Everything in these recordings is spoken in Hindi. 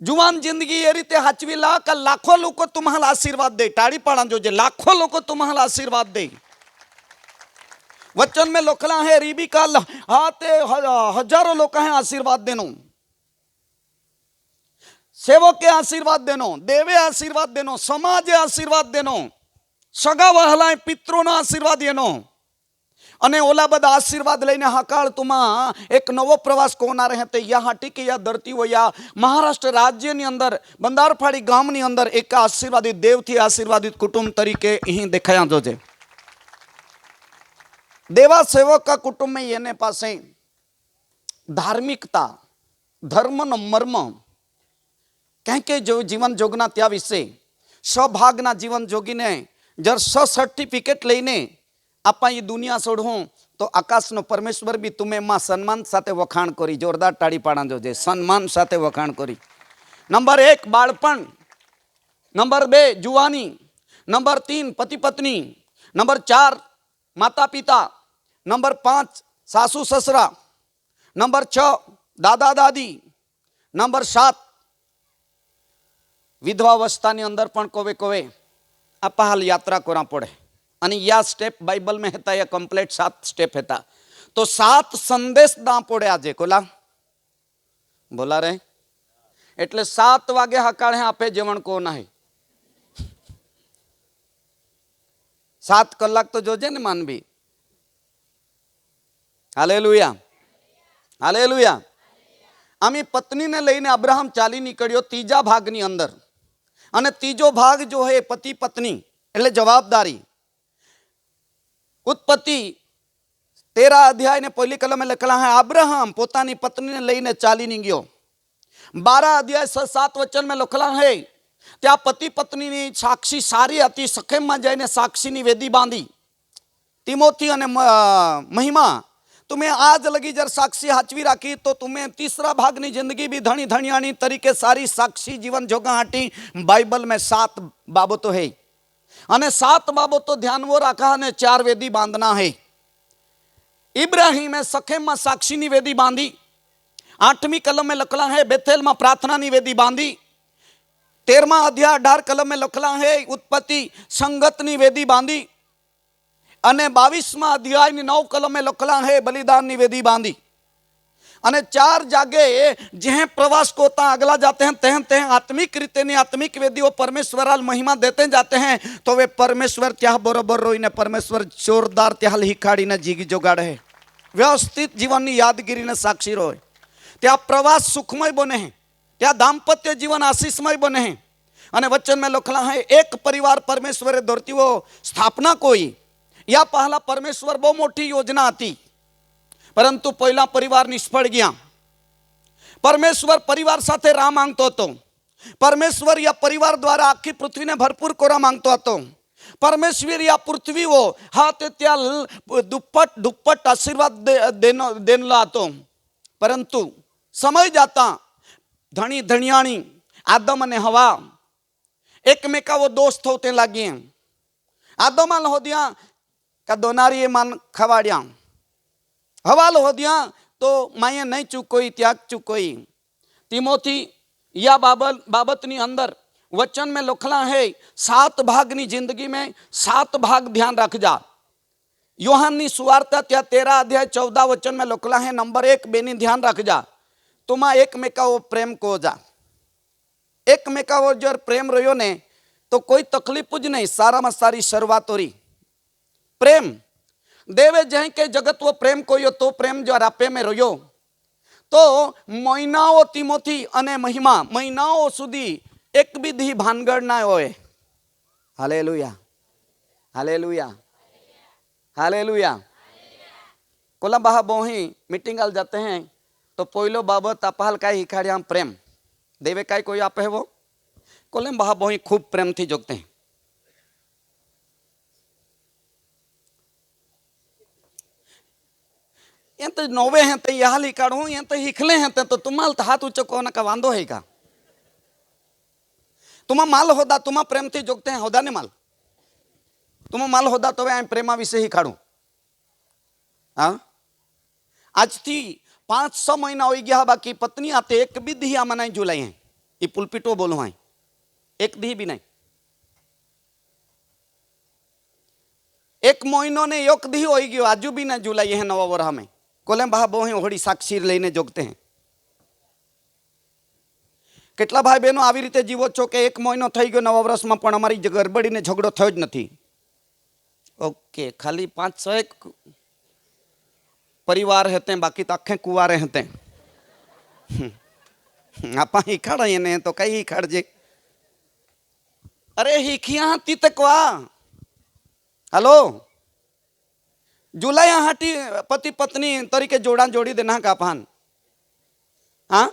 जुवान जिंदगी ये रीते हाचवी ला का लाखों लोग तुम्हाला आशीर्वाद दे। टाड़ी पाड़ा जो जे लाखों लोग तुम्हाला आशीर्वाद दे। वचन में लोखला है रीबी का हाथे हजारों लोग हैं आशीर्वाद देनो, सेवक के आशीर्वाद देनो, देवे आशीर्वाद देनो, समाज आशीर्वाद देनो, सगा वहलाए पित्रों ना आशीर्वाद देनो। अने ओला बदा आशीर्वाद लईने हाकाळ तुमा एक नवो प्रवास कोना रहे ते या हाटी के या धरती हो या महाराष्ट्र राज्य नी अंदर बंदारफाड़ी गाम नी अंदर एक आशीर्वादित देव थी आशीर्वादित कुटुंब तरीके अहीं देखाया जोजे। देवा सेवक का कुटुंब में येने पासे धार्मिकता धर्म न मर्म कहीं के जो जीवन जोगना त्या विषे सभागना जीवन जोगीने जर सर्टिफिकेट लईने आपा ये दुनिया छोड़ू तो आकाश नो परमेश्वर भी तुम्हें मां सम्मान साथे वखाण करी। जोरदार टाड़ी पाड़ा जोजे सम्मान साथे वखाण करी। नंबर 1 बाळपण, नंबर 2 जुवानी, नंबर 3 पति पत्नी, नंबर 4 माता पिता, नंबर 5 सासू ससरा, नंबर 6 दादा दादी, नंबर 7 विधवावस्था अंदर पण कोवे कोवे आपा हाल यात्रा कोरा पड़े। आणि या स्टेप बाइबल में हेता या कंप्लीट 7 स्टेप हेता। तो 7 संदेश दा पड़े आजे कोला बोला रे एटले 7 वागे हकाळे आपे जेवण को नाही 7 कलाक तो जोजे ने मानवी। Hallelujah hallelujah. आमी पत्नी ने लईने अब्राहम चाली निकळ्यो तीजा भागनी अंदर अने तीजो भाग जो है पति पत्नी एटले जवाबदारी। उत्पत्ति 13 अध्याय ने पहली कलम में लखला है अब्राहम पोतानी पत्नी ने लईने चाली नीग्यो। 12 अध्याय 7 वचन में लखला है त्या पति पत्नी नी साक्षी सारी हती सखेम में जाइने साक्षी नी वेदी बांधी। तिमोथी अने महिमा तुम्हें आज लगी जर साक्षी हाचवी राखी तो तुम्हें तीसरा भागनी जिंदगी भी धनी धनियाणी तरीके सारी साक्षी जीवन जोगा हाटी। बाइबल में 7 बाबतों है अने 7 बाबतों ध्यान वो रखा ने 4 वेदी बांधना है। इब्राहिम सखेम में साक्षी नी वेदी बांधी। 8वीं कलम में लखला है बेथेल में प्रार्थना नी वेदी बांधी। 13वां अध्याय 18 कलम में लखला है उत्पत्ति संगत नी वेदी बांधी। अने 22वां अध्याय 9 कलम में लखला है बलिदान नी वेदी बांधी। अने 4 जागे जह प्रवास को ता अगला जाते हैं तह तह आत्मिक रीते ने आत्मिक वेदियों परमेश्वराल महिमा देते जाते हैं तो वे परमेश्वर त्या बरोबर रोई ने परमेश्वर जोरदार त्या हिखाड़ी ने जीगी जोगाड़े है। व्यवस्थित जीवन नी यादगिरी ने साक्षी रोय त्या प्रवास सुखमय बने हैं त्या दाम्पत्य जीवन आशीषमय बने हैं। अने वचन में लखला है एक परिवार परमेश्वरे धरती वो स्थापना कोई या पहला परमेश्वर बहुत मोटी योजना थी परंतु पहला परिवार निष्फळ गया। परमेश्वर परिवार साथे राह मांगतो હતો। परमेश्वर या परिवार द्वारा आखी पृथ्वी ने भरपूर कोरा मांगतो હતો। परमेश्वर या पृथ्वी वो हाथ त्या दुप्पट दुप्पट आशीर्वाद देनला હતો परंतु समय जाता धनी धनियाणी आदम अने हवा एकमेका वो दोस्त होते लागे। आदम हो दिया का दोनारी मान खवाड़िया हवाल हो दिया तो माये नहीं चुकोई त्याग चुकोई। तिमोथी या बाबतनी अंदर वचन में लखला है 7 भागनी जिंदगी में 7 भाग ध्यान रख जा। योहाननी सुवार्ता त्या 13 अध्याय 14 वचन में लखला है नंबर 1 बेनी ध्यान रख जा तुमा एकमेका वो प्रेम को जा। एकमेका वो जर प्रेम रह्यो ने तो कोई तकलीफ ज नहीं सारा में सारी शुरुआत हो रही। प्रेम देवे जह के जगत वो प्रेम कोयो तो प्रेम जो आपे में रह्यो तो महीनाओं तिमोथी अने महिमा महीनाओं सुधी एक भी दी भानगढ़ ना होए। Hallelujah hallelujah hallelujah. कोला बाहा बोही मीटिंग आल जाते हैं तो पोइलो बाबत आपहाल काय हिखाड़िया प्रेम देवे काय कोई आपे वो कोले बाहा बोही खूब प्रेम थी जोगते हैं। ये तो नोवे हैं तो यह लिखाड़ू ये तो हिखले हैं तो तुम्हाल तो हाथ ऊंचो को ना का वांदो है का तुम माल होदा तुम प्रेम थी जोगते हैं होदा ने माल तुम माल होदा तो वे प्रेमा विषय हिखाड़ू। हाँ आज थी 5-6 महीना हो गया बाकी पत्नी आते एक भी दिया मनाई जुलाई हैं એ પુલપીટો બોલું હાય એક દી બી નહીં, एक महीनो ने एक दी हो गयो आजू भी ना जुलाई है नवा वरह में कोले बहा बोहे होड़ी साक्षी लईने जोगते हैं। કેટલા ભાઈ બહેનો આવી રીતે જીવો છો કે એક મહિનો થઈ ગયો નવા વર્ષમાં પણ અમારી ગરબડીને ઝઘડો થયો જ નથી? ઓકે, ખાલી 5-6 परिवार हेते बाकी तो आखे कुआरे हेते। आपा हिखाड़े ने तो कई हिखाड़ जे। अरे हिखिया हाथी तकवा हेलो जुलाई हाटी पति पत्नी तरीके जोड़ा जोड़ी देना का पान हाँ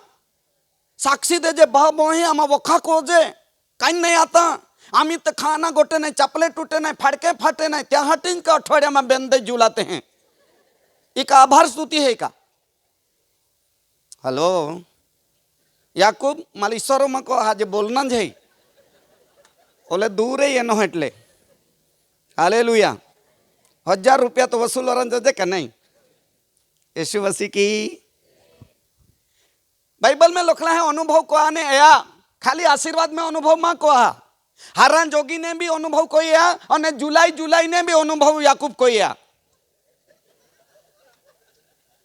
साक्षी दे जे भाव बोही आमा वखा को जे कहीं नहीं आता आमी तो खाना गोटे नहीं चपले टूटे नहीं फड़के फाटे नहीं त्या हटिन का अठवाडिया में बेंदे जुलाते हैं। एक आभार स्तुति है का हेलो याकूब मालीश्वरों में को आज बोलना है बोले दूर है एनो एटले हालेलुया 1000 रुपया तो वसूल जजे का नहीं यीशु मसीह की बाइबल में लिखला है अनुभव को आने आया खाली आशीर्वाद में अनुभव मां को आ हारान जोगी ने भी अनुभव कोई आ और जुलाई जुलाई ने भी अनुभव याकूब कोई आ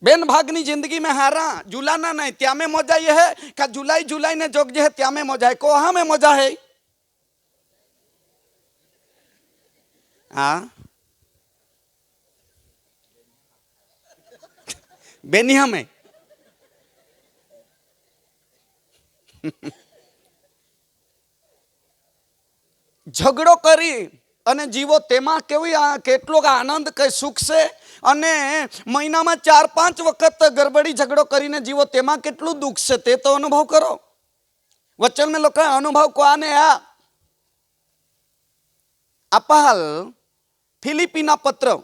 बेन भागनी जिंदगी में हारा जुलाना नहीं त्या में मजा ये है कि जुलाई जुलाई ने जोग जे है त्या में मजा है कोहा में मजा है हाँ बेनिया में झगड़ो करी अने जीवो तेमा केवी केटलो आनंद के सुख से अने महीना में 4-5 वखत गड़बड़ी झगड़ो करीने जीवो तेमा केटलू दुख से ते तो अनुभव करो। वचन में लोग अनुभव को आने आ अपाल फिलिपीना पत्र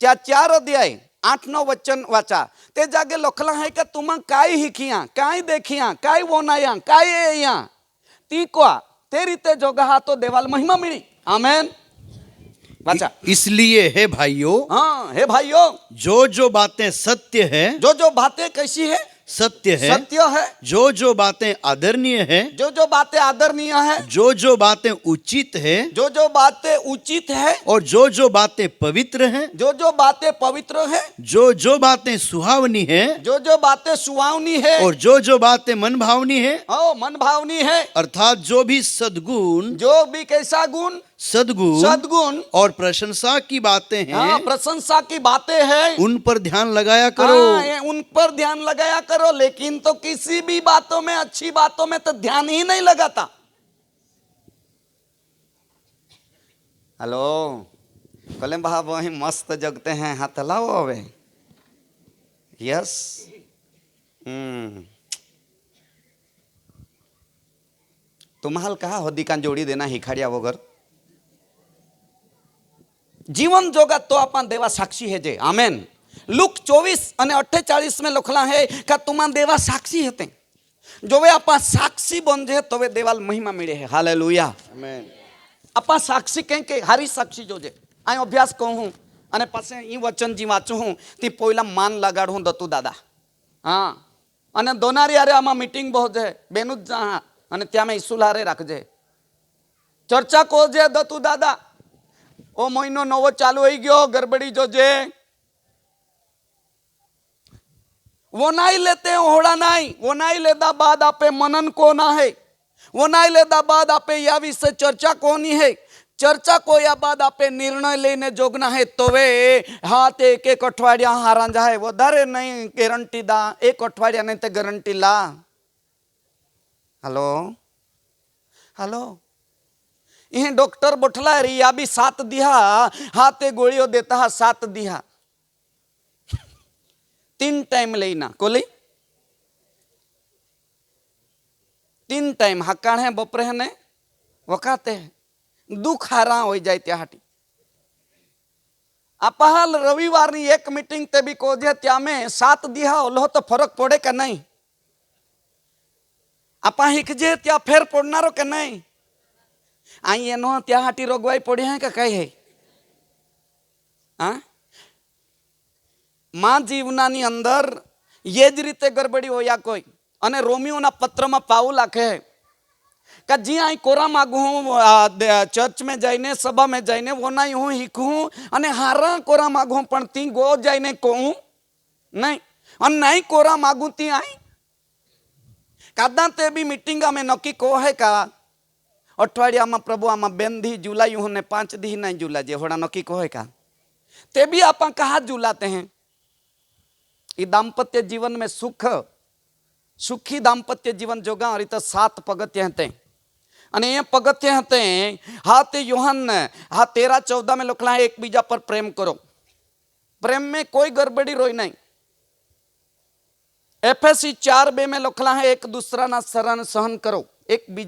त्या 4 अध्याय 8-9 वचन वाचा ते जागे लखला है कि तुम काय हिखिया काय देखिया काय वोनाया काय या ती को ते रीते जोगा तो देवाल महिमा मिली आमेन वाचा। इसलिए हे भाइयों हाँ हे भाइयों जो बातें सत्य है जो बातें कैसी है सत्य है जो बातें आदरणीय है जो बातें आदरणीय है जो बातें उचित है जो बातें उचित है और जो बातें पवित्र है जो बातें पवित्र है जो बातें सुहावनी है जो बातें सुहावनी है और जो बातें मन भावनी है मन भावनी है अर्थात जो भी सद्गुण जो भी कैसा गुण सद्गुण और प्रशंसा की बातें हैं प्रशंसा की बातें हैं उन पर ध्यान लगाया करो। उन पर ध्यान लगाया करो लेकिन तो किसी भी बातों में अच्छी बातों में तो ध्यान ही नहीं लगाता। हेलो कले बहा वही मस्त जगते हैं हाथ लाओ अवे यस तुम्हाल कहा होदी का जोड़ी देना हिखाड़िया वगर जीवन जोगा तो अपन देवा साक्षी है जे आमेन। लूक 24:48 में लिखला है कि तुम देवा साक्षी हेते जो वे अपा साक्षी बन जे तो वे देवाल महिमा मिले है हालेलुया आमेन। अपा साक्षी कह के हारी साक्षी जो जे आ अभ्यास कहूँ अने पासे ई वचन जी वाचू हूँ ती पोइला मान लगाड़ू दत्तू दादा हाँ अने दोनारी आरे आमा मीटिंग बहुत है बेनु जा अने त्या में ईसुल हारे राखजे चर्चा को जे दत्तू दादा ओ महीनो नवो चालू हो गयो गड़बड़ी जो जे वो नहीं लेते हैं ओहड़ा नहीं वो नहीं लेदा बाद आपे मनन को ना है वो नहीं लेदा बाद आपे या विषय चर्चा कोनी है चर्चा को या बाद आपे निर्णय लेने जोगना है तो वे हाथ एक अठवाडिया हारा जाए वो दरे नहीं गारंटी दा एक अठवाडिया नहीं तो गारंटी ला। हेलो हेलो यह डॉक्टर बोठला रही या भी 7 दिया हाथे गोलियों देता है 7 दिया 3 टाइम लेना कोली 3 टाइम हकाण है बपरे ने वकाते है दुख हारा हो जाए त्या हाटी अपहाल रविवार नी एक मीटिंग ते भी को जे त्या में 7 दिया ओलो तो फरक पड़े का नहीं आपा हिकजे त्या फेर पड़नारो के नहीं आई एनो त्या हाटी रोगवाई पड़ी है का कई है हाँ मां जीवना नी अंदर ये ज रीते गड़बड़ी हो या कोई અને રોમિયોના પત્રમાં પાઉલ લખે કે જી અહીં કોરા માગું હું ચર્ચ में જઈને સભા में જઈને वो नहीं हूँ હીખું અને હારા કોરા માગું પણ તી ગો જઈને કહું નહીં અને નહીં કોરા માગું તી આઈ કાદા તે બી મીટિંગ અમે નક્કી કહો હે કા અઠવાડિયામાં પ્રભુ આમાં બેન દી जुलाई हूँ ने 5 दी नहीं जुला जे होड़ा नक्की કહો હે કા તે બી आपा कहाँ जुलाते हैं ये दाम्पत्य जीवन में सुखी दाम्पत्य जीवन जोगा और तो 7 पगथ्य हते અને એ પગથ્ય હતે હા તે યોહાન હા 13-14 में લખલા है एक बीजा पर प्रेम करो प्रेम में कोई गड़बड़ी रोई नहीं एफएससी 4:2 में लखला है एक दूसरा ना शरण सहन करो एक